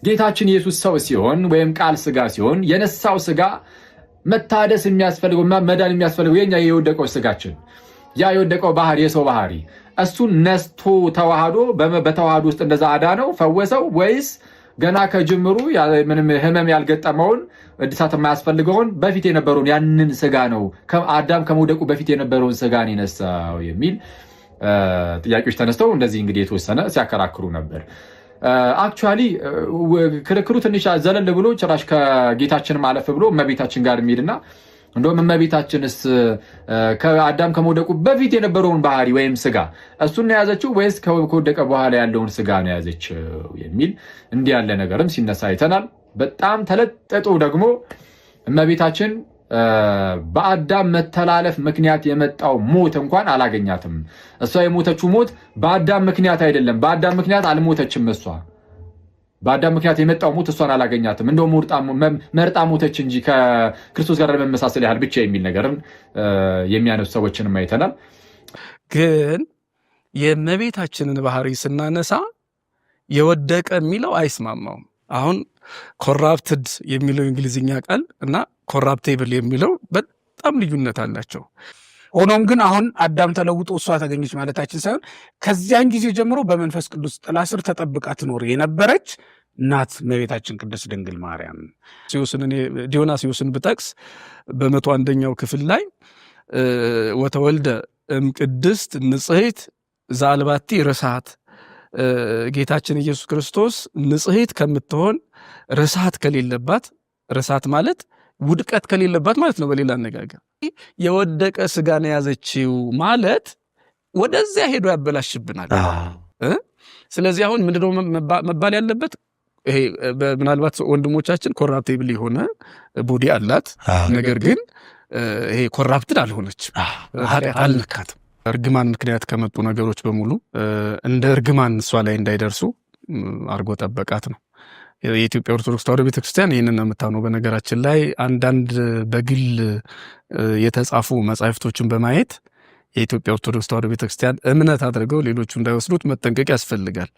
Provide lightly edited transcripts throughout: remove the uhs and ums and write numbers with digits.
ጌታችን ኢየሱስ ሰው ሲሆን ወይም ቃል ስጋ ሲሆን የነሳው ስጋ መታደስ የሚያስፈልገው መዳን የሚያስፈልገው የኛ የወደቀው ስጋችን ያ የወደቀው ባህሪ የሰው ባህሪ እሱን ነስቶ ተዋህዶ በተዋህዶ ውስጥ እንደዛ አዳነው ፈወሰው ወይስ ገና ከጅምሩ ምንም ህመም ያልገጠመውን እድሳት የማያስፈልገውን በፊት የነበረውን ያንን ስጋ ነው አዳም ከመውደቁ በፊት የነበረውን ስጋን ይነሳው የሚል ጥያቄዎች ተነስተው እንደዚህ እንግዲህ የተወሰነ ሲያከራክሩ ነበር። አክቹአሊ ክርክሩ ትንሽ ዘለል ብሎ ጭራሽ ከጌታችን ማለፍ ብሎ እመቤታችን ጋር የሚሄድና እንደውም እመቤታችንስ ከአዳም ከመውደቁ በፊት የነበረውን ባህሪ ወይም ስጋ እሱን የያዘችው ወይስ ከወደቀ በኋላ ያለውን ስጋ ነው የያዘችው የሚል እንዲህ ያለ ነገርም ሲነሳ አይተናል። በጣም ተለጠጦ ደግሞ እመቤታችን በአዳም መተላለፍ ምክንያት የመጣው ሞት እንኳን አላገኛትም። እሷ የሞተችው ሞት በአዳም ምክንያት አይደለም። በአዳም ምክንያት አልሞተችም። እሷ በአዳም ምክንያት የመጣው ሞት እሷን አላገኛትም። እንደውም መርጣ ሞተች እንጂ ከክርስቶስ ጋር ለመመሳሰል ያህል ብቻ የሚል ነገርም የሚያነሱ ሰዎችንም አይተናል። ግን የእመቤታችንን ባህሪ ስናነሳ የወደቀ የሚለው አይስማማውም። አሁን ኮራፕትድ የሚለው እንግሊዝኛ ቃል እና ኮራፕቴብል የሚለው በጣም ልዩነት አላቸው። ሆኖም ግን አሁን አዳም ተለውጦ እሷ ተገኘች ማለታችን ሳይሆን ከዚያን ጊዜ ጀምሮ በመንፈስ ቅዱስ ጥላ ስር ተጠብቃ ትኖር የነበረች እናት እመቤታችን ቅድስት ድንግል ማርያም። ዲዮናስዮስን ብጠቅስ በ101ኛው ክፍል ላይ ወተወልደ እምቅድስት ንጽሕት ዘአልባቲ ርሳት፣ ጌታችን ኢየሱስ ክርስቶስ ንጽሕት ከምትሆን ርሳት ከሌለባት፣ ርሳት ማለት ውድቀት ከሌለባት ማለት ነው። በሌላ አነጋገር የወደቀ ስጋን የያዘችው ማለት ወደዚያ ሄዶ ያበላሽብናል። ስለዚህ አሁን ምንድነው መባል ያለበት? ይሄ ምናልባት ወንድሞቻችን ኮራፕቲብል የሆነ ቦዲ አላት፣ ነገር ግን ይሄ ኮራፕትድ አልሆነችም፣ ኃጢአት አልነካትም። እርግማን ምክንያት ከመጡ ነገሮች በሙሉ እንደ እርግማን እሷ ላይ እንዳይደርሱ አርጎ ጠበቃት ነው። የኢትዮጵያ ኦርቶዶክስ ተዋሕዶ ቤተክርስቲያን ይህንን ነው የምታምነው። በነገራችን ላይ አንዳንድ በግል የተጻፉ መጻሕፍቶችን በማየት የኢትዮጵያ ኦርቶዶክስ ተዋሕዶ ቤተክርስቲያን እምነት አድርገው ሌሎቹ እንዳይወስዱት መጠንቀቅ ያስፈልጋል።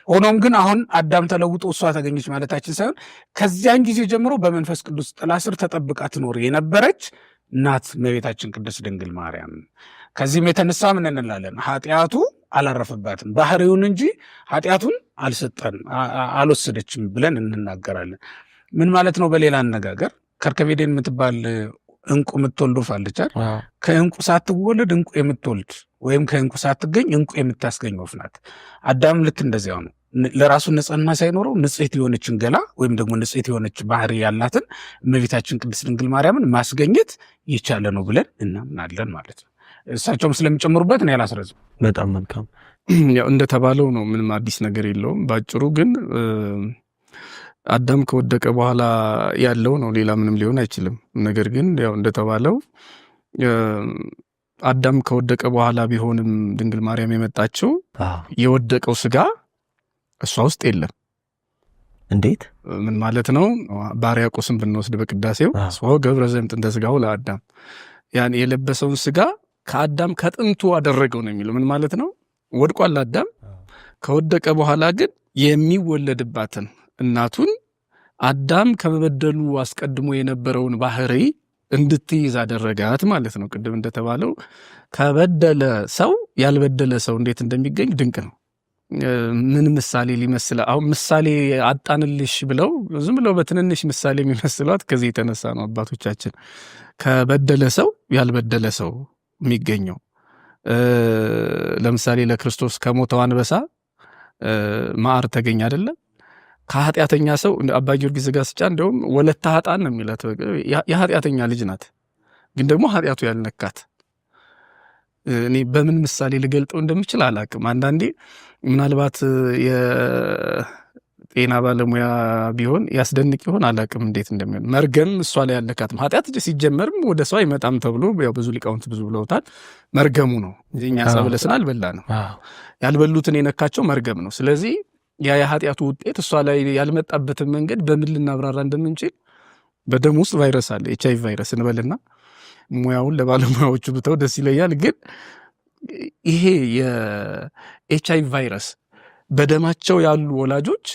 ሆኖም ግን አሁን አዳም ተለውጦ እሷ ተገኘች ማለታችን ሳይሆን ከዚያን ጊዜ ጀምሮ በመንፈስ ቅዱስ ጥላ ስር ተጠብቃ ትኖር የነበረች እናት እመቤታችን ቅድስት ድንግል ማርያም። ከዚህም የተነሳ ምን እንላለን? ኃጢአቱ አላረፈባትም ባህሪውን እንጂ ኃጢአቱን አልወሰደችም ብለን እንናገራለን። ምን ማለት ነው? በሌላ አነጋገር ከርከቤዴን የምትባል እንቁ የምትወልድ ወፍ አለች። ከእንቁ ሳትወለድ እንቁ የምትወልድ ወይም ከእንቁ ሳትገኝ እንቁ የምታስገኝ ወፍ ናት። አዳም ልክ እንደዚያው ነው። ለራሱ ንጽህና ሳይኖረው ንጽሕት የሆነችን ገላ ወይም ደግሞ ንጽሕት የሆነች ባህሪ ያላትን እመቤታችን ቅድስት ድንግል ማርያምን ማስገኘት የቻለ ነው ብለን እናምናለን ማለት ነው። እሳቸውም ስለሚጨምሩበት እኔ አላስረዝም። በጣም መልካም። ያው እንደተባለው ነው፣ ምንም አዲስ ነገር የለውም። ባጭሩ ግን አዳም ከወደቀ በኋላ ያለው ነው፣ ሌላ ምንም ሊሆን አይችልም። ነገር ግን ያው እንደተባለው አዳም ከወደቀ በኋላ ቢሆንም ድንግል ማርያም የመጣችው የወደቀው ስጋ እሷ ውስጥ የለም። እንዴት? ምን ማለት ነው? ባርያቆስን ብንወስድ በቅዳሴው ሰው ገብረ ዘእምጥንተ ሥጋሁ ለአዳም፣ ያን የለበሰውን ስጋ ከአዳም ከጥንቱ አደረገው ነው የሚለው። ምን ማለት ነው? ወድቋል አዳም። ከወደቀ በኋላ ግን የሚወለድባትን እናቱን አዳም ከመበደሉ አስቀድሞ የነበረውን ባህሪ እንድትይዝ አደረጋት ማለት ነው። ቅድም እንደተባለው ከበደለ ሰው ያልበደለ ሰው እንዴት እንደሚገኝ ድንቅ ነው። ምን ምሳሌ ሊመስል አሁን ምሳሌ አጣንልሽ ብለው ዝም ብለው በትንንሽ ምሳሌ የሚመስሏት ከዚህ የተነሳ ነው። አባቶቻችን ከበደለ ሰው ያልበደለ ሰው የሚገኘው ለምሳሌ ለክርስቶስ ከሞተው አንበሳ ማር ተገኘ አይደለም? ከኃጢአተኛ ሰው አባ ጊዮርጊስ ዘጋስጫ እንደውም ወለተ ኃጥአን ነው የሚላት። የኃጢአተኛ ልጅ ናት፣ ግን ደግሞ ኃጢአቱ ያልነካት። እኔ በምን ምሳሌ ልገልጠው እንደምችል አላቅም። አንዳንዴ ምናልባት የጤና ባለሙያ ቢሆን ያስደንቅ ይሆን አላቅም እንዴት እንደሚሆን። መርገም እሷ ላይ ያለካትም ኃጢአት ሲጀመርም ወደ ሰው አይመጣም ተብሎ ያው ብዙ ሊቃውንት ብዙ ብለውታል። መርገሙ ነው እንጂ እኛ ሰብለስን አልበላ ነው፣ ያልበሉትን የነካቸው መርገም ነው። ስለዚህ ያ የኃጢአቱ ውጤት እሷ ላይ ያልመጣበትን መንገድ በምን ልናብራራ እንደምንችል በደም ውስጥ ቫይረስ አለ፣ HIV ቫይረስ እንበልና ሙያውን ለባለሙያዎቹ ብተው ደስ ይለኛል። ግን ይሄ የኤችአይቪ ቫይረስ በደማቸው ያሉ ወላጆች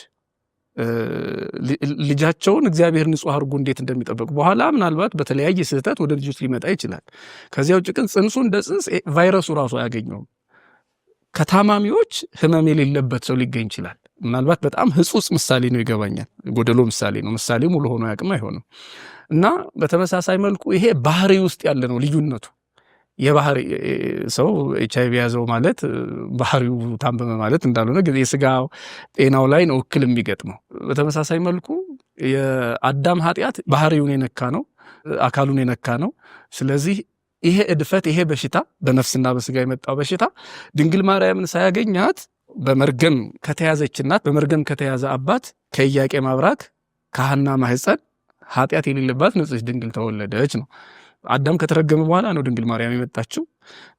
ልጃቸውን እግዚአብሔር ንጹህ አድርጎ እንዴት እንደሚጠበቁ በኋላ ምናልባት በተለያየ ስህተት ወደ ልጆች ሊመጣ ይችላል። ከዚያ ውጭ ግን ጽንሱ እንደ ጽንስ ቫይረሱ ራሱ አያገኘውም። ከታማሚዎች ህመም የሌለበት ሰው ሊገኝ ይችላል። ምናልባት በጣም ህጹጽ ምሳሌ ነው፣ ይገባኛል። ጎደሎ ምሳሌ ነው። ምሳሌ ሙሉ ሆኖ ያቅም አይሆንም። እና በተመሳሳይ መልኩ ይሄ ባህሪ ውስጥ ያለ ነው ልዩነቱ። የባህሪ ሰው ኤችአይቪ ያዘው ማለት ባህሪው ታመመ ማለት እንዳልሆነ የስጋ ጤናው ላይ ነው እክል የሚገጥመው። በተመሳሳይ መልኩ የአዳም ኃጢአት ባህሪውን የነካ ነው፣ አካሉን የነካ ነው። ስለዚህ ይሄ እድፈት፣ ይሄ በሽታ በነፍስና በስጋ የመጣው በሽታ ድንግል ማርያምን ሳያገኛት በመርገም ከተያዘች እናት፣ በመርገም ከተያዘ አባት ከኢያቄም አብራክ ከሐና ማህፀን ኃጢአት የሌለባት ንጽሕት ድንግል ተወለደች ነው። አዳም ከተረገመ በኋላ ነው ድንግል ማርያም የመጣችው።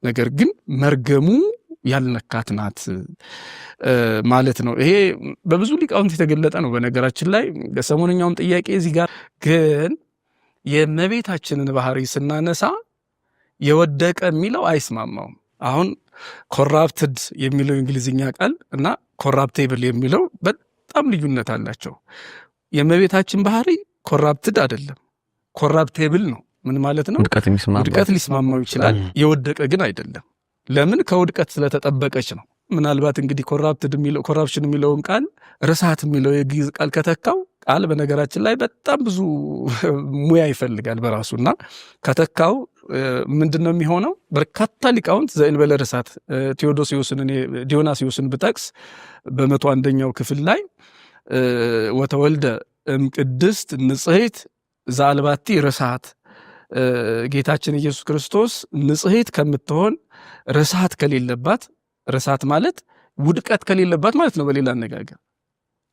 ነገር ግን መርገሙ ያልነካት ናት ማለት ነው። ይሄ በብዙ ሊቃውንት የተገለጠ ነው። በነገራችን ላይ ሰሞነኛውም ጥያቄ እዚህ ጋር ግን የእመቤታችንን ባህሪ ስናነሳ የወደቀ የሚለው አይስማማውም። አሁን ኮራፕትድ የሚለው እንግሊዝኛ ቃል እና ኮራፕቴብል የሚለው በጣም ልዩነት አላቸው። የእመቤታችን ባህሪ ኮራፕትድ አይደለም፣ ኮራፕቴብል ነው። ምን ማለት ነው? ውድቀት ሊስማማው ይችላል፣ የወደቀ ግን አይደለም። ለምን? ከውድቀት ስለተጠበቀች ነው። ምናልባት እንግዲህ ኮራፕሽን የሚለውን ቃል ርሳት የሚለው የግዕዝ ቃል ከተካው ቃል በነገራችን ላይ በጣም ብዙ ሙያ ይፈልጋል በራሱና ከተካው ምንድን ነው የሚሆነው? በርካታ ሊቃውንት ዘእንበለ ርሳት ዲዮናስዮስን ብጠቅስ በ101ኛው ክፍል ላይ ወተወልደ እምቅድስት ንጽሕት ዘአልባቲ ርሳት፣ ጌታችን ኢየሱስ ክርስቶስ ንጽሕት ከምትሆን ርሳት ከሌለባት፣ ርሳት ማለት ውድቀት ከሌለባት ማለት ነው። በሌላ አነጋገር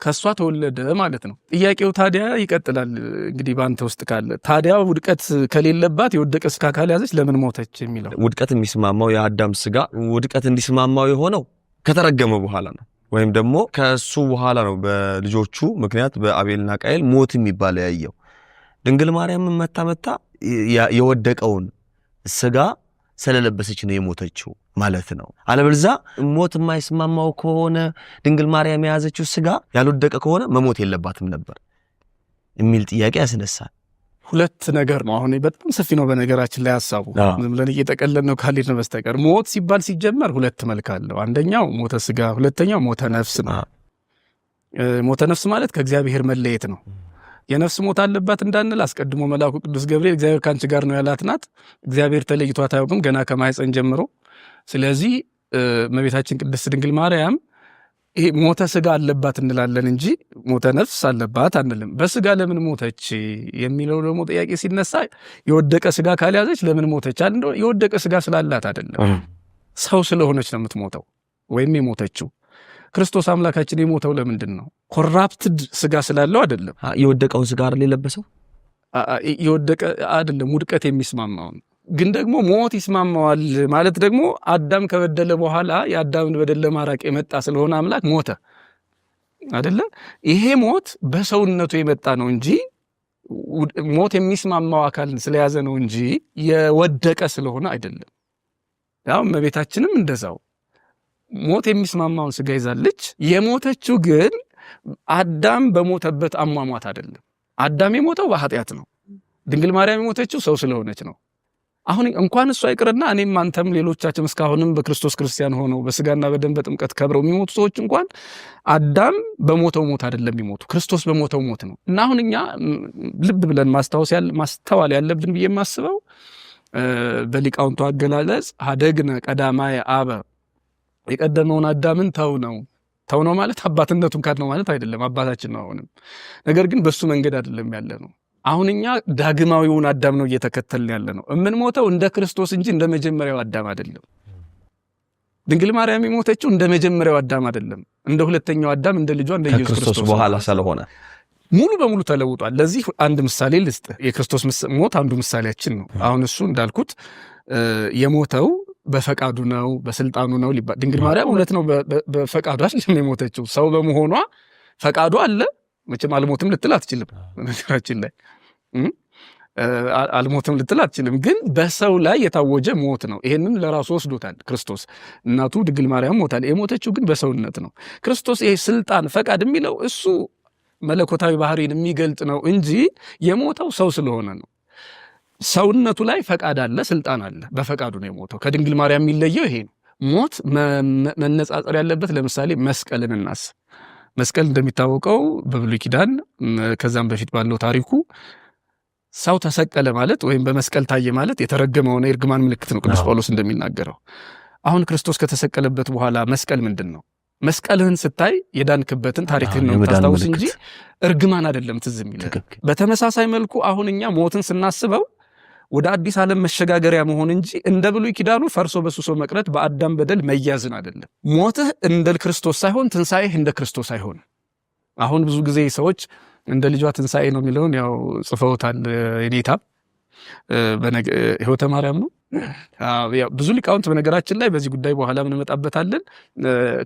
ከሷ ተወለደ ማለት ነው። ጥያቄው ታዲያ ይቀጥላል እንግዲህ በአንተ ውስጥ ካለ ታዲያ ውድቀት ከሌለባት የወደቀ ስጋ ካልያዘች ለምን ሞተች የሚለው። ውድቀት የሚስማማው የአዳም ስጋ ውድቀት እንዲስማማው የሆነው ከተረገመ በኋላ ነው፣ ወይም ደግሞ ከሱ በኋላ ነው። በልጆቹ ምክንያት በአቤልና ቃየል ሞት የሚባል ያየው። ድንግል ማርያም መታ የወደቀውን ስጋ ስለለበሰች ነው የሞተችው ማለት ነው። አለበለዚያ ሞት የማይስማማው ከሆነ ድንግል ማርያም የያዘችው ስጋ ያልወደቀ ከሆነ መሞት የለባትም ነበር የሚል ጥያቄ ያስነሳል። ሁለት ነገር ነው። አሁን በጣም ሰፊ ነው በነገራችን ላይ ሐሳቡ። ዝም ብለን እየጠቀለልን ነው ካልሄድን በስተቀር ሞት ሲባል ሲጀመር ሁለት መልክ አለው። አንደኛው ሞተ ስጋ፣ ሁለተኛው ሞተ ነፍስ ነው። ሞተ ነፍስ ማለት ከእግዚአብሔር መለየት ነው። የነፍስ ሞት አለባት እንዳንል አስቀድሞ መልአኩ ቅዱስ ገብርኤል እግዚአብሔር ካንቺ ጋር ነው ያላት ናት። እግዚአብሔር ተለይቷት አያውቅም ገና ከማኅፀን ጀምሮ። ስለዚህ እመቤታችን ቅድስት ድንግል ማርያም ይሄ ሞተ ስጋ አለባት እንላለን እንጂ ሞተ ነፍስ አለባት አንልም። በስጋ ለምን ሞተች የሚለው ደግሞ ጥያቄ ሲነሳ የወደቀ ስጋ ካልያዘች ለምን ሞተች አለ። የወደቀ ስጋ ስላላት አይደለም፣ ሰው ስለሆነች ነው የምትሞተው ወይም የሞተችው። ክርስቶስ አምላካችን የሞተው ለምንድን ነው? ኮራፕትድ ስጋ ስላለው አይደለም። የወደቀውን ስጋ አይደል የለበሰው? የወደቀ አይደለም፣ ውድቀት የሚስማማው ግን ደግሞ ሞት ይስማማዋል ማለት ደግሞ አዳም ከበደለ በኋላ የአዳምን በደል ለማራቅ የመጣ ስለሆነ አምላክ ሞተ አይደለ? ይሄ ሞት በሰውነቱ የመጣ ነው እንጂ ሞት የሚስማማው አካል ስለያዘ ነው እንጂ የወደቀ ስለሆነ አይደለም። ያው እመቤታችንም እንደዛው ሞት የሚስማማውን ስጋ ይዛለች። የሞተችው ግን አዳም በሞተበት አሟሟት አይደለም። አዳም የሞተው በኃጢአት ነው። ድንግል ማርያም የሞተችው ሰው ስለሆነች ነው። አሁን እንኳን እሷ ይቅርና እኔም አንተም ሌሎቻችን እስካሁንም በክርስቶስ ክርስቲያን ሆነው በስጋና በደም በጥምቀት ከብረው የሚሞቱ ሰዎች እንኳን አዳም በሞተው ሞት አይደለም የሚሞቱ፣ ክርስቶስ በሞተው ሞት ነው። እና አሁን እኛ ልብ ብለን ማስተዋል ያለብን ብዬ የማስበው በሊቃውንቱ አገላለጽ ሀደግነ ቀዳማየ አበ፣ የቀደመውን አዳምን ተው ነው ማለት አባትነቱን ካድ ነው ማለት አይደለም። አባታችን ነው አሁንም። ነገር ግን በሱ መንገድ አይደለም ያለ ነው። አሁን እኛ ዳግማዊውን አዳም ነው እየተከተልን ያለ ነው። የምንሞተው እንደ ክርስቶስ እንጂ እንደ መጀመሪያው አዳም አይደለም። ድንግል ማርያም የሞተችው እንደ መጀመሪያው አዳም አይደለም፣ እንደ ሁለተኛው አዳም እንደ ልጇ እንደ ኢየሱስ ክርስቶስ በኋላ ስለሆነ ሙሉ በሙሉ ተለውጧል። ለዚህ አንድ ምሳሌ ልስጥ። የክርስቶስ ሞት አንዱ ምሳሌያችን ነው። አሁን እሱ እንዳልኩት የሞተው በፈቃዱ ነው፣ በስልጣኑ ነው ሊባል። ድንግል ማርያም እውነት ነው በፈቃዱ አይደለም የሞተችው። ሰው በመሆኗ ፈቃዱ አለ። መቼም አልሞትም ልትል አትችልም። ነገራችን ላይ አልሞትም ልትል አትችልም። ግን በሰው ላይ የታወጀ ሞት ነው። ይሄንን ለራሱ ወስዶታል ክርስቶስ። እናቱ ድንግል ማርያም ሞታል። የሞተችው ግን በሰውነት ነው። ክርስቶስ ይሄ ስልጣን ፈቃድ የሚለው እሱ መለኮታዊ ባህሪን የሚገልጥ ነው እንጂ የሞተው ሰው ስለሆነ ነው። ሰውነቱ ላይ ፈቃድ አለ፣ ስልጣን አለ። በፈቃዱ ነው የሞተው። ከድንግል ማርያም የሚለየው ይሄ ነው። ሞት መነጻጸር ያለበት ለምሳሌ መስቀልን እናስብ። መስቀል እንደሚታወቀው በብሉይ ኪዳን ከዛም በፊት ባለው ታሪኩ ሰው ተሰቀለ ማለት ወይም በመስቀል ታየ ማለት የተረገመውን የእርግማን ምልክት ነው ቅዱስ ጳውሎስ እንደሚናገረው። አሁን ክርስቶስ ከተሰቀለበት በኋላ መስቀል ምንድን ነው? መስቀልህን ስታይ የዳንክበትን ታሪክህን ነው የምታስታውስ እንጂ እርግማን አይደለም ትዝ የሚልህ። በተመሳሳይ መልኩ አሁን እኛ ሞትን ስናስበው ወደ አዲስ ዓለም መሸጋገሪያ መሆን እንጂ እንደ ብሉይ ኪዳኑ ፈርሶ በሱሶ መቅረት በአዳም በደል መያዝን አይደለም። ሞትህ እንደ ክርስቶስ ሳይሆን ትንሣኤህ እንደ ክርስቶስ አይሆን። አሁን ብዙ ጊዜ ሰዎች እንደ ልጇ ትንሣኤ ነው የሚለውን ያው ጽፈውታል። የኔታ ሕይወተ ማርያም ነው። ብዙ ሊቃውንት በነገራችን ላይ በዚህ ጉዳይ በኋላ እንመጣበታለን።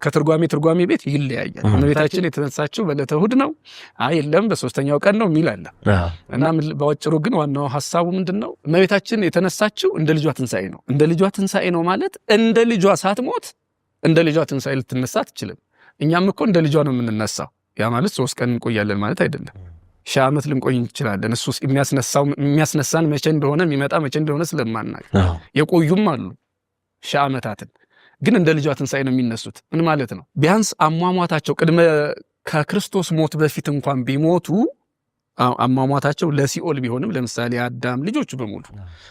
ከትርጓሜ ቤት ይለያያል። እመቤታችን የተነሳችው በዕለተ እሑድ ነው፣ አይ የለም በሶስተኛው ቀን ነው የሚል አለ እና በአጭሩ ግን ዋናው ሐሳቡ ምንድን ነው? እመቤታችን የተነሳችው እንደ ልጇ ትንሣኤ ነው። እንደ ልጇ ትንሣኤ ነው ማለት እንደ ልጇ ሳትሞት እንደ ልጇ ትንሣኤ ልትነሳ አትችልም። እኛም እኮ እንደ ልጇ ነው የምንነሳው። ያ ማለት 3 ቀን እንቆያለን ማለት አይደለም። 1000 ዓመት ልንቆይ እንችላለን። እሱ የሚያስነሳን መቼ እንደሆነ የሚመጣ መቼ እንደሆነ ስለማናውቅ የቆዩም አሉ 1000 ዓመታትን። ግን እንደ ልጇ ትንሣኤ ነው የሚነሱት። ምን ማለት ነው? ቢያንስ አሟሟታቸው ከክርስቶስ ሞት በፊት እንኳን ቢሞቱ አሟሟታቸው ለሲኦል ቢሆንም ለምሳሌ አዳም ልጆቹ በሙሉ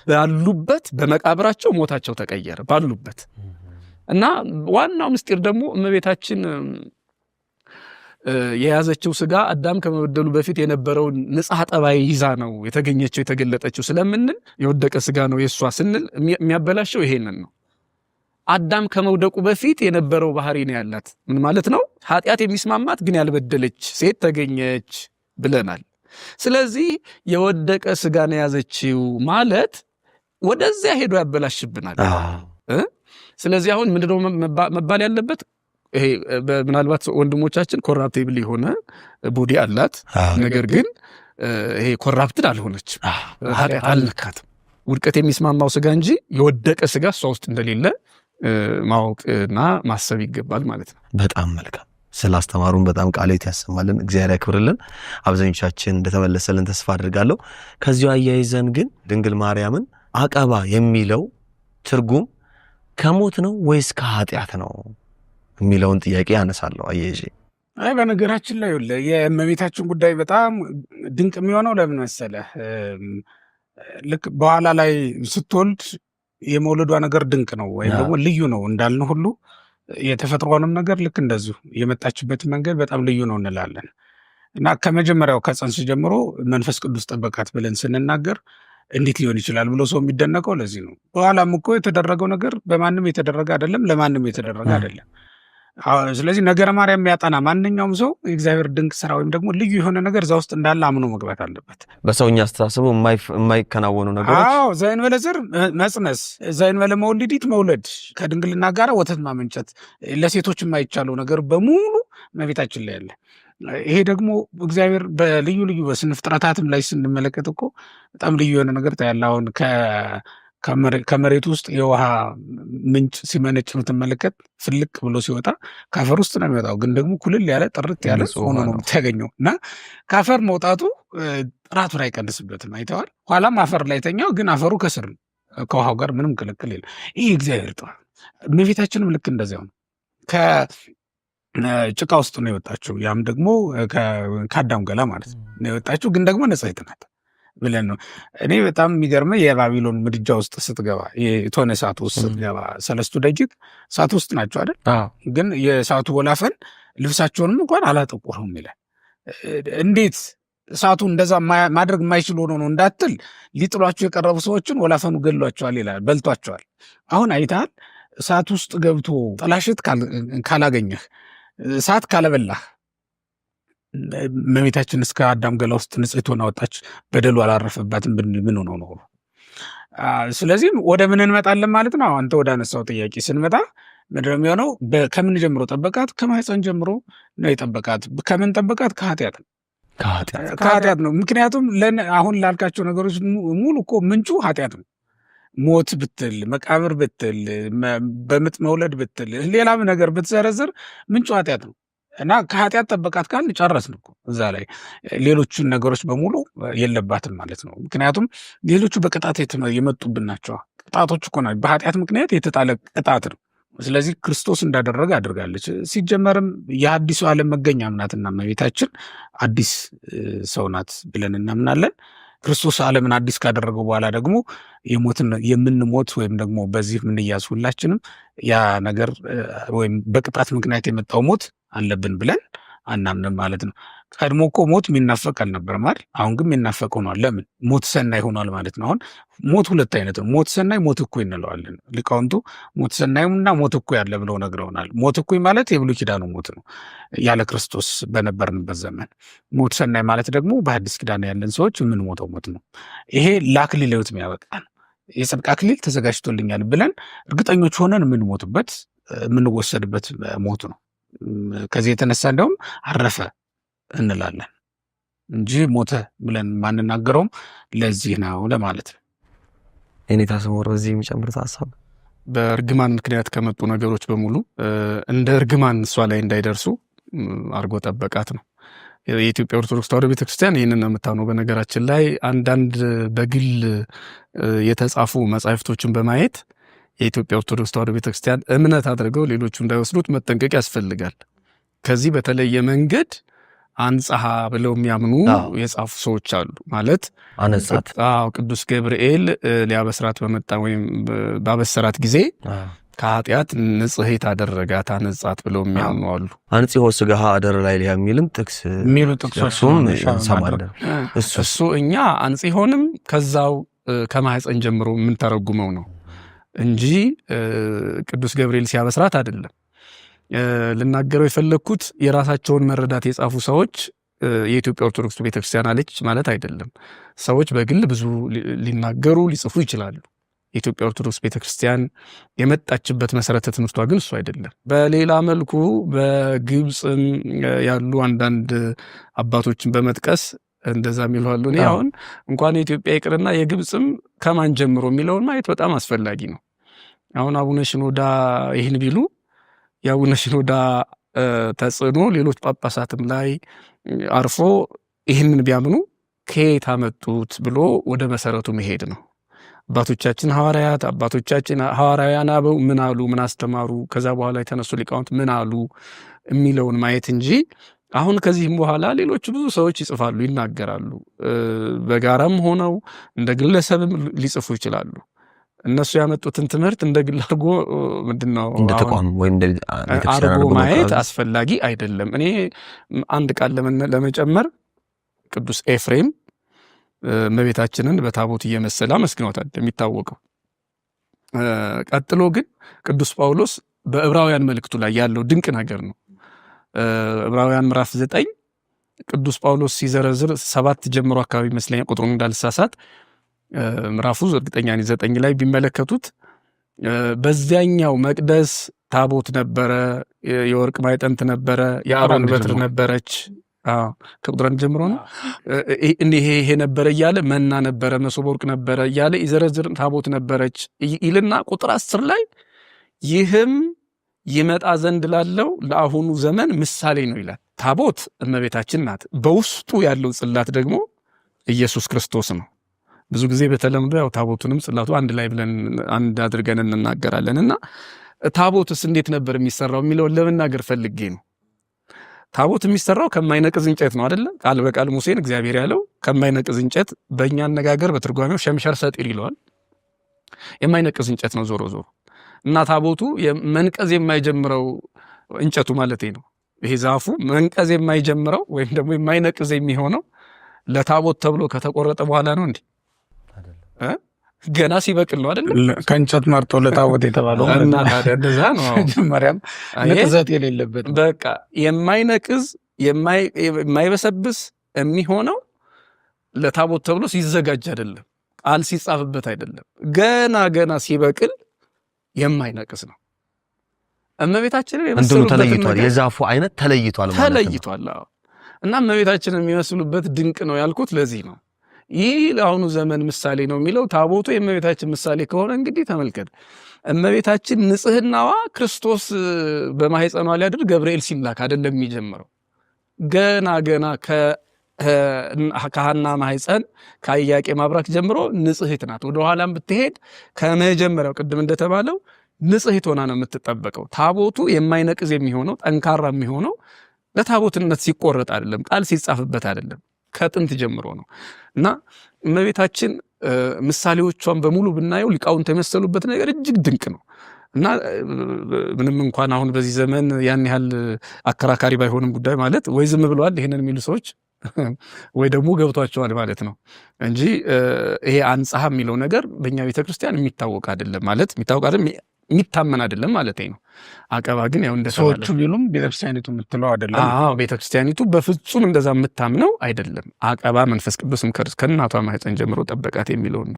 ባሉበት በመቃብራቸው ሞታቸው ተቀየረ ባሉበት። እና ዋናው ምስጢር ደግሞ እመቤታችን የያዘችው ስጋ አዳም ከመበደሉ በፊት የነበረውን ንጽሐ ጠባይ ይዛ ነው የተገኘችው የተገለጠችው ስለምንል የወደቀ ስጋ ነው የሷ ስንል የሚያበላሸው ይሄንን ነው። አዳም ከመውደቁ በፊት የነበረው ባህሪ ነው ያላት። ምን ማለት ነው? ኃጢአት የሚስማማት ግን ያልበደለች ሴት ተገኘች ብለናል። ስለዚህ የወደቀ ስጋ ነው የያዘችው ማለት ወደዚያ ሄዶ ያበላሽብናል። ስለዚህ አሁን ምንድነው መባል ያለበት? ይሄ ምናልባት ወንድሞቻችን ኮራፕቲብል የሆነ ቦዲ አላት፣ ነገር ግን ይሄ ኮራፕትድ አልሆነች፣ ኃጢአት አልነካትም። ውድቀት የሚስማማው ስጋ እንጂ የወደቀ ስጋ እሷ ውስጥ እንደሌለ ማወቅና ማሰብ ይገባል ማለት ነው። በጣም መልካም። ስላስተማሩን በጣም ቃልዎት ያሰማልን፣ እግዚአብሔር ያክብርልን። አብዛኞቻችን እንደተመለሰልን ተስፋ አድርጋለሁ። ከዚሁ አያይዘን ግን ድንግል ማርያምን አቀባ የሚለው ትርጉም ከሞት ነው ወይስ ከኃጢአት ነው የሚለውን ጥያቄ ያነሳለሁ አየጂ። በነገራችን ላይ የእመቤታችን ጉዳይ በጣም ድንቅ የሚሆነው ለምን መሰለህ? ልክ በኋላ ላይ ስትወልድ የመውለዷ ነገር ድንቅ ነው ወይም ደግሞ ልዩ ነው እንዳልን ሁሉ የተፈጥሮንም ነገር ልክ እንደዚሁ የመጣችበት መንገድ በጣም ልዩ ነው እንላለን። እና ከመጀመሪያው ከጽንስ ጀምሮ መንፈስ ቅዱስ ጠበቃት ብለን ስንናገር እንዴት ሊሆን ይችላል ብሎ ሰው የሚደነቀው ለዚህ ነው። በኋላም እኮ የተደረገው ነገር በማንም የተደረገ አይደለም፣ ለማንም የተደረገ አይደለም። ስለዚህ ነገረ ማርያም የሚያጠና ማንኛውም ሰው የእግዚአብሔር ድንቅ ስራ ወይም ደግሞ ልዩ የሆነ ነገር እዛ ውስጥ እንዳለ አምኖ መግባት አለበት። በሰውኛ አስተሳሰቡ የማይከናወኑ ነገሮች ዘእንበለ ዘር መጽነስ፣ ዘእንበለ መውሊዲት መውለድ፣ ከድንግልና ጋር ወተት ማመንጨት፣ ለሴቶች የማይቻለው ነገር በሙሉ እመቤታችን ላይ ያለ። ይሄ ደግሞ እግዚአብሔር በልዩ ልዩ በስነ ፍጥረታትም ላይ ስንመለከት እኮ በጣም ልዩ የሆነ ነገር ታያለህ። አሁን ከመሬት ውስጥ የውሃ ምንጭ ሲመነጭ የምትመለከት ፍልቅ ብሎ ሲወጣ ከአፈር ውስጥ ነው የሚወጣው፣ ግን ደግሞ ኩልል ያለ ጥርት ያለ ሆኖ ነው የምታገኘው። እና ከአፈር መውጣቱ ጥራቱን አይቀንስበትም። አይተዋል። ኋላም አፈር ላይ ተኛው፣ ግን አፈሩ ከስር ነው፣ ከውሃው ጋር ምንም ቅልቅል የለም። ይህ እግዚአብሔር ጥራት። እመቤታችንም ልክ እንደዚያው ነው። ከጭቃ ውስጥ ነው የወጣችው። ያም ደግሞ ከአዳም ገላ ማለት ነው የወጣችው፣ ግን ደግሞ ንጽሕት ናት ብለን ነው። እኔ በጣም የሚገርመ የባቢሎን ምድጃ ውስጥ ስትገባ የቶነ እሳት ውስጥ ስትገባ 3 ደቂቅ እሳት ውስጥ ናቸው አይደል? ግን የእሳቱ ወላፈን ልብሳቸውንም እንኳን አላጠቆሩም ይላል። እንዴት እሳቱ እንደዛ ማድረግ የማይችል ሆኖ ነው እንዳትል፣ ሊጥሏቸው የቀረቡ ሰዎችን ወላፈኑ ገሏቸዋል ይላል፣ በልቷቸዋል። አሁን አይተሃል? እሳት ውስጥ ገብቶ ጥላሽት ካላገኘህ፣ እሳት ካለበላህ እመቤታችን እስከ አዳም ገላ ውስጥ ንጽሕት ሆና ወጣች፣ በደሉ አላረፈባትም ብንል ምን ሆኖ ነው? ስለዚህ ወደ ምን እንመጣለን ማለት ነው? አንተ ወደ አነሳው ጥያቄ ስንመጣ ምንድን ነው የሚሆነው? ከምን ጀምሮ ጠበቃት? ከማህፀን ጀምሮ ነው የጠበቃት። ከምን ጠበቃት? ከኃጢአት ነው። ከኃጢአት ነው። ምክንያቱም አሁን ላልካቸው ነገሮች ሙሉ እኮ ምንጩ ኃጢአት ነው። ሞት ብትል፣ መቃብር ብትል፣ በምጥ መውለድ ብትል፣ ሌላም ነገር ብትዘረዝር ምንጩ ኃጢአት ነው እና ከኃጢአት ጠበቃት ካል ጨረስን እኮ እዛ ላይ ሌሎቹን ነገሮች በሙሉ የለባትም ማለት ነው። ምክንያቱም ሌሎቹ በቅጣት የመጡብን ናቸው። ቅጣቶች እኮ ናቸው። በኃጢአት ምክንያት የተጣለ ቅጣት ነው። ስለዚህ ክርስቶስ እንዳደረገ አድርጋለች። ሲጀመርም የአዲሱ ዓለም መገኛ ናትና እመቤታችን አዲስ ሰው ናት ብለን እናምናለን። ክርስቶስ ዓለምን አዲስ ካደረገው በኋላ ደግሞ የምንሞት ወይም ደግሞ በዚህ የምንያዝ ሁላችንም ያ ነገር ወይም በቅጣት ምክንያት የመጣው ሞት አለብን ብለን አናምንም ማለት ነው። ቀድሞ እኮ ሞት የሚናፈቅ አልነበረም አይደል? አሁን ግን የሚናፈቅ ሆኗል። ለምን? ሞት ሰናይ ሆኗል ማለት ነው። አሁን ሞት ሁለት አይነት ነው። ሞት ሰናይ፣ ሞት እኩይ እንለዋለን። ሊቃውንቱ ሞት ሰናይና ሞት እኩይ አለ ብለው ነግረውናል። ሞት እኩይ ማለት የብሉይ ኪዳኑ ሞት ነው፣ ያለ ክርስቶስ በነበርንበት ዘመን። ሞት ሰናይ ማለት ደግሞ በአዲስ ኪዳን ያለን ሰዎች የምንሞተው ሞት ነው። ይሄ ለአክሊለ ሕይወት የሚያበቃ ነው። የጽድቅ አክሊል ተዘጋጅቶልኛል ብለን እርግጠኞች ሆነን የምንሞትበት የምንወሰድበት ሞት ነው። ከዚህ የተነሳ እንደውም አረፈ እንላለን እንጂ ሞተ ብለን ማንናገረውም ለዚህ ነው ለማለት ነው። እኔ ታስሞር በዚህ የሚጨምሩት ሀሳብ በእርግማን ምክንያት ከመጡ ነገሮች በሙሉ እንደ እርግማን እሷ ላይ እንዳይደርሱ አርጎ ጠበቃት ነው። የኢትዮጵያ ኦርቶዶክስ ተዋሕዶ ቤተክርስቲያን ይህንን ነው የምታምነው። በነገራችን ላይ አንዳንድ በግል የተጻፉ መጻሕፍቶችን በማየት የኢትዮጵያ ኦርቶዶክስ ተዋሕዶ ቤተክርስቲያን እምነት አድርገው ሌሎቹ እንዳይወስዱት መጠንቀቅ ያስፈልጋል። ከዚህ በተለየ መንገድ አንጽሐ ብለው የሚያምኑ የጻፉ ሰዎች አሉ። ማለት አነጻት ቅዱስ ገብርኤል ሊያበስራት በመጣ ወይም ባበሰራት ጊዜ ከኃጢአት ንጽሕት አደረጋት አነጻት ብለው የሚያምኑ አሉ። አንጽሖ ሥጋሃ አደረ ላይ የሚልም ጥቅስ የሚሉ ጥቅሶችም እንሰማለን። እሱ እኛ አንጽሖንም ከዛው ከማህፀን ጀምሮ የምንተረጉመው ነው እንጂ ቅዱስ ገብርኤል ሲያበስራት አይደለም። ልናገረው የፈለግኩት የራሳቸውን መረዳት የጻፉ ሰዎች የኢትዮጵያ ኦርቶዶክስ ቤተክርስቲያን አለች ማለት አይደለም። ሰዎች በግል ብዙ ሊናገሩ ሊጽፉ ይችላሉ። የኢትዮጵያ ኦርቶዶክስ ቤተክርስቲያን የመጣችበት መሰረተ ትምህርቷ ግን እሱ አይደለም። በሌላ መልኩ በግብፅም ያሉ አንዳንድ አባቶችን በመጥቀስ እንደዛ የሚሉ አሉ። እኔ አሁን እንኳን የኢትዮጵያ ይቅርና የግብፅም ከማን ጀምሮ የሚለውን ማየት በጣም አስፈላጊ ነው። አሁን አቡነ ሽኖዳ ይህን ቢሉ የአቡነ ሽኖዳ ተጽዕኖ ሌሎች ጳጳሳትም ላይ አርፎ ይህንን ቢያምኑ ከየት አመጡት ብሎ ወደ መሰረቱ መሄድ ነው። አባቶቻችን ሐዋርያት፣ አባቶቻችን ሐዋርያውያን አበው ምን አሉ፣ ምን አስተማሩ፣ ከዛ በኋላ የተነሱ ሊቃውንት ምን አሉ የሚለውን ማየት እንጂ አሁን ከዚህም በኋላ ሌሎች ብዙ ሰዎች ይጽፋሉ፣ ይናገራሉ። በጋራም ሆነው እንደ ግለሰብም ሊጽፉ ይችላሉ። እነሱ ያመጡትን ትምህርት እንደ ግል አድርጎ ምንድነው እንደ ተቋም ወይም እንደ አድርጎ ማየት አስፈላጊ አይደለም። እኔ አንድ ቃል ለመጨመር ቅዱስ ኤፍሬም እመቤታችንን በታቦት እየመሰለ አመስግኖታል እንደሚታወቀው። ቀጥሎ ግን ቅዱስ ጳውሎስ በዕብራውያን መልእክቱ ላይ ያለው ድንቅ ነገር ነው። ዕብራውያን ምዕራፍ 9 ቅዱስ ጳውሎስ ሲዘረዝር 7 ጀምሮ አካባቢ ይመስለኛል ቁጥሩን እንዳልሳሳት ምዕራፉ እርግጠኛ ነኝ 9 ላይ ቢመለከቱት በዚያኛው መቅደስ ታቦት ነበረ፣ የወርቅ ማዕጠንት ነበረ፣ የአሮን በትር ነበረች። ከቁጥር 1 ጀምሮ ነው ይሄ ነበረ እያለ መና ነበረ፣ መሶበ ወርቅ ነበረ እያለ ይዘረዝር። ታቦት ነበረች ይልና ቁጥር 10 ላይ ይህም ይመጣ ዘንድ ላለው ለአሁኑ ዘመን ምሳሌ ነው ይላል። ታቦት እመቤታችን ናት። በውስጡ ያለው ጽላት ደግሞ ኢየሱስ ክርስቶስ ነው። ብዙ ጊዜ በተለምዶ ያው ታቦቱንም ጽላቱ አንድ ላይ ብለን አንድ አድርገን እንናገራለን። እና ታቦትስ እንዴት ነበር የሚሰራው የሚለውን ለመናገር ፈልጌ ነው። ታቦት የሚሰራው ከማይነቅዝ እንጨት ነው አይደለ? ቃል በቃል ሙሴን እግዚአብሔር ያለው ከማይነቅዝ እንጨት፣ በእኛ አነጋገር በትርጓሜው ሸምሸር ሰጢር ይለዋል። የማይነቅዝ እንጨት ነው ዞሮ ዞሮ። እና ታቦቱ መንቀዝ የማይጀምረው እንጨቱ ማለት ነው። ይሄ ዛፉ መንቀዝ የማይጀምረው ወይም ደግሞ የማይነቅዝ የሚሆነው ለታቦት ተብሎ ከተቆረጠ በኋላ ነው እንዴ? ገና ሲበቅል ነው አይደል? ከእንጨት መርጦ ለታቦት የተባለው እና ታዲያ እንደዛ ነው። መጀመሪያም ንቅዘት የሌለበት በቃ የማይነቅዝ የማይበሰብስ የሚሆነው ለታቦት ተብሎ ሲዘጋጅ አይደለም፣ ቃል ሲጻፍበት አይደለም። ገና ሲበቅል የማይነቅስ ነው። እመቤታችንን እንደው ተለይቷል። የዛፉ አይነት ተለይቷል ማለት ነው። ተለይቷል። እና እመቤታችን የሚመስሉበት ድንቅ ነው ያልኩት ለዚህ ነው። ይህ ለአሁኑ ዘመን ምሳሌ ነው የሚለው ታቦቱ የእመቤታችን ምሳሌ ከሆነ እንግዲህ ተመልከት፣ እመቤታችን ንጽህናዋ ክርስቶስ በማህፀኗ ሊያድር ገብርኤል ሲላክ አይደለም የሚጀምረው። ገና ከሐና ማህፀን ከኢያቄም ማብራክ ጀምሮ ንጽሕት ናት። ወደኋላም ብትሄድ ከመጀመሪያው ቅድም እንደተባለው ንጽሕት ሆና ነው የምትጠበቀው። ታቦቱ የማይነቅዝ የሚሆነው ጠንካራ የሚሆነው ለታቦትነት ሲቆረጥ አይደለም፣ ቃል ሲጻፍበት አይደለም፣ ከጥንት ጀምሮ ነው። እና እመቤታችን ምሳሌዎቿን በሙሉ ብናየው ሊቃውንት የመሰሉበት ነገር እጅግ ድንቅ ነው። እና ምንም እንኳን አሁን በዚህ ዘመን ያን ያህል አከራካሪ ባይሆንም ጉዳይ ማለት ወይ ዝም ብለዋል ይሄንን የሚሉ ሰዎች ወይ ደግሞ ገብቷቸዋል ማለት ነው እንጂ ይሄ አንጻሐ የሚለው ነገር በእኛ ቤተክርስቲያን የሚታወቅ አይደለም ማለት የሚታወቅ አይደለም የሚታመን አይደለም ማለት ነው። አቀባ ግን ያው እንደተባለ ሰዎቹ ቢሉም ቤተክርስቲያኒቱ የምትለው አይደለም። አዎ ቤተክርስቲያኒቱ በፍጹም እንደዛ የምታምነው አይደለም። አቀባ መንፈስ ቅዱስም ከእናቷ ማህፀን ጀምሮ ጠበቃት የሚለው ነው።